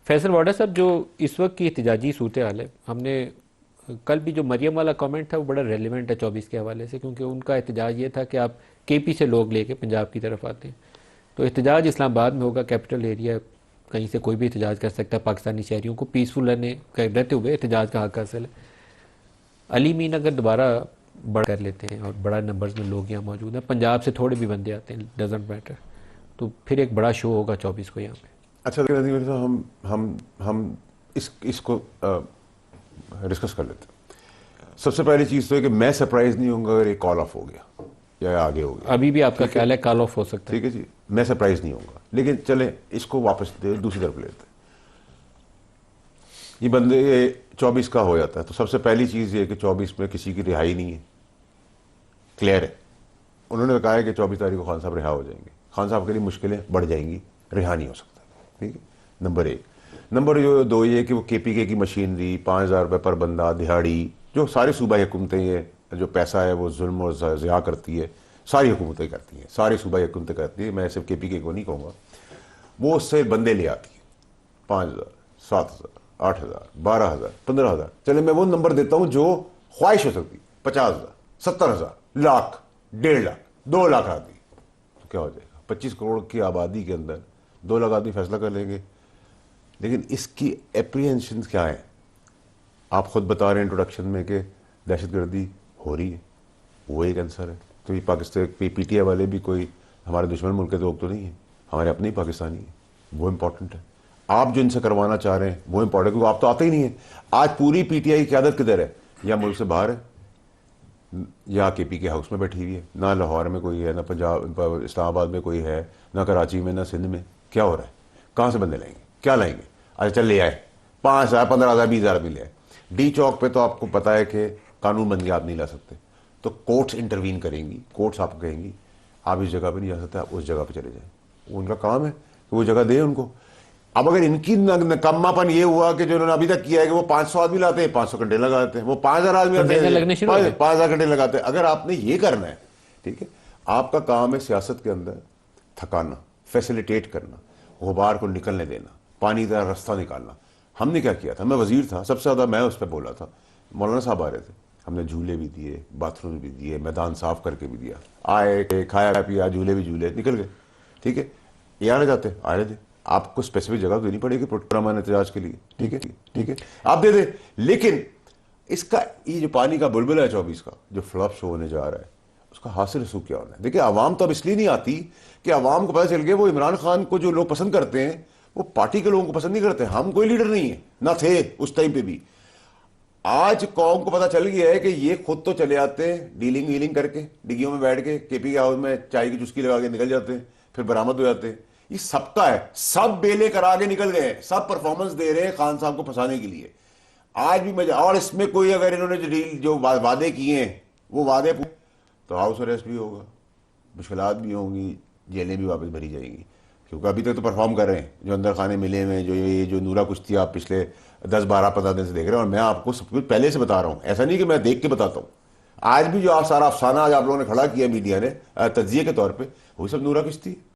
فیصل واڈا صاحب، جو اس وقت کی احتجاجی صورتحال ہے، ہم نے کل بھی جو مریم والا کامنٹ تھا وہ بڑا ریلیونٹ ہے 24 کے حوالے سے، کیونکہ ان کا احتجاج یہ تھا کہ آپ کے پی سے لوگ لے کے پنجاب کی طرف آتے ہیں، تو احتجاج اسلام آباد میں ہوگا، کیپٹل ایریا، کہیں سے کوئی بھی احتجاج کر سکتا ہے، پاکستانی شہریوں کو پیسفل رہتے ہوئے احتجاج کا حق حاصل ہے۔ علی مین اگر دوبارہ بڑھ کر لیتے ہیں اور بڑا نمبرز میں لوگ یہاں موجود ہیں، پنجاب سے تھوڑے بھی بندے آتے ہیں، ڈزنٹ میٹر، تو پھر ایک بڑا شو ہوگا 24 کو یہاں پہ۔ اچھا ندیم صاحب، ہم اس کو ڈسکس کر لیتے ہیں۔ سب سے پہلی چیز تو ہے کہ میں سرپرائز نہیں ہوں گا اگر ایک کال آف ہو گیا یا آگے ہو گیا۔ ابھی بھی آپ کا خیال ہے کال آف ہو سکتا ہے؟ ٹھیک ہے جی، میں سرپرائز نہیں ہوں گا، لیکن چلیں اس کو واپس دوسری طرف لیتے ہیں۔ یہ بندے 24 کا ہو جاتا ہے تو سب سے پہلی چیز یہ کہ 24 میں کسی کی رہائی نہیں ہے، کلیئر ہے۔ انہوں نے کہا ہے کہ 24 تاریخ کو خان صاحب رہا ہو جائیں گے، خان صاحب کے لیے مشکلیں بڑھ جائیں گی، رہا نہیں ہو سکتا۔ ٹھیک ہے، نمبر ایک۔ نمبر دو یہ کہ وہ کے پی کے کی مشینری 5000 روپے پر بندہ دہاڑی، جو ساری صوبائی حکومتیں یہ جو پیسہ ہے وہ ظلم اور ضیاع کرتی ہے، ساری حکومتیں کرتی ہیں، ساری صوبائی حکومتیں کرتی ہیں، میں صرف کے پی کے کو نہیں کہوں گا، وہ اس سے بندے لے آتی ہیں 5000 7000 8000 12000 15000۔ چلے میں وہ نمبر دیتا ہوں جو خواہش ہو سکتی، 50000 70000 لاکھ 1.5 لاکھ 2 لاکھ آدمی، تو کیا ہو جائے گا؟ 25 کروڑ کی آبادی کے اندر 2 لاکھ آدمی فیصلہ کر لیں گے۔ لیکن اس کی اپریہنشن کیا ہے؟ آپ خود بتا رہے ہیں انٹروڈکشن میں کہ دہشت گردی ہو رہی ہے، وہ ایک آنسر ہے۔ تو یہ پاکستان پی ٹی آئی والے بھی کوئی ہمارے دشمن ملک کے لوگ تو نہیں ہیں، ہمارے اپنے ہی پاکستانی ہیں، وہ امپورٹنٹ ہے۔ آپ جو ان سے کروانا چاہ رہے ہیں وہ امپورٹنٹ، کیونکہ آپ تو آتے ہی نہیں ہیں۔ آج پوری پی ٹی آئی کی قیادت کدھر ہے؟ یا ملک سے باہر ہے، یا کے پی کے ہاؤس میں بیٹھی ہوئی ہے، نہ لاہور میں کوئی ہے، نہ پنجاب اسلام آباد میں کوئی ہے، نہ کراچی میں، نہ سندھ میں۔ کیا ہو رہا ہے؟ کہاں سے بندے لائیں گے؟ کیا لائیں گے؟ اچھا چل لے آئے 5000 15000 20000 بھی لے آئے۔ ڈی چوک پہ تو آپ کو پتا ہے کہ قانون بندی آپ نہیں لا سکتے، تو کورٹس انٹروین کریں گی، کورٹس آپ کو کہیں گی آپ اس جگہ پہ نہیں جا سکتے، آپ اس جگہ پہ چلے جائیں۔ ان کا کام ہے کہ وہ جگہ دیں ان کو۔ اب اگر ان کی نکما پن یہ ہوا کہ جو انہوں نے ابھی تک کیا ہے کہ وہ 500 آدمی لاتے ہیں، 500 گھنٹے لگاتے ہیں، وہ 5000 آدمی آتے ہیں 5000 گھنٹے لگاتے ہیں۔ اگر آپ نے یہ کرنا ہے، ٹھیک ہے، آپ کا کام ہے سیاست کے اندر تھکانا، فیسیلیٹیٹ کرنا، غبار کو نکلنے دینا، پانی کا راستہ نکالنا۔ ہم نے کیا کیا تھا؟ میں وزیر تھا، سب سے زیادہ میں اس پہ بولا تھا، مولانا صاحب آ رہے تھے، ہم نے جھولے بھی دیے، باتھ روم بھی دیے، میدان صاف کر کے بھی دیا، آئے کھایا پیا، جھولے بھی جھولے، نکل گئے۔ ٹھیک ہے، یہ آنے جاتے آ رہے تھے، آپ کو اسپیسیفک جگہ دینی پڑے گی پرامن احتجاج کے لیے، ٹھیک ہے ٹھیک ہے، آپ دے دیں۔ لیکن اس کا یہ جو پانی کا بلبلہ ہے 24 کا جو فلپ شو ہونے جا رہا ہے، اس کا حاصل رسوخ کیا ہونا ہے؟ دیکھیں، عوام تو اب اس لیے نہیں آتی کہ عوام کو پتہ چل گیا وہ عمران خان کو جو لوگ پسند کرتے ہیں وہ پارٹی کے لوگوں کو پسند نہیں کرتے۔ ہم کوئی لیڈر نہیں ہے، نہ تھے اس ٹائم پہ بھی۔ آج قوم کو پتہ چل گیا ہے کہ یہ خود تو چلے آتے ہیں ڈیلنگ ویلنگ کر کے، ڈگیوں میں بیٹھ کے کے پی ہاؤس میں چائے کی چسکی لگا کے نکل جاتے ہیں، پھر برآمد ہو جاتے ہیں۔ یہ سب کا ہے، سب بیلے کرا کے نکل گئے ہیں، سب پرفارمنس دے رہے ہیں خان صاحب کو پھنسانے کے لیے۔ آج بھی مجھے، اور اس میں کوئی اگر انہوں نے جو وعدے کیے ہیں وہ وعدے تو ہاؤس اریسٹ بھی ہوگا، مشکلات بھی ہوں گی، جیلیں بھی واپس بھری جائیں گی، کیونکہ ابھی تک تو پرفارم کر رہے ہیں۔ جو اندر خانے ملے ہوئے، جو یہ جو نورا کشتی آپ پچھلے 10 12 15 دن سے دیکھ رہے ہیں، اور میں آپ کو سب کچھ پہلے سے بتا رہا ہوں، ایسا نہیں کہ میں دیکھ کے بتاتا ہوں۔ آج بھی جو آپ سارا افسانہ آج آپ لوگوں نے کھڑا کیا میڈیا نے تجزیے کے طور پہ، وہ سب نورا کشتی ہے۔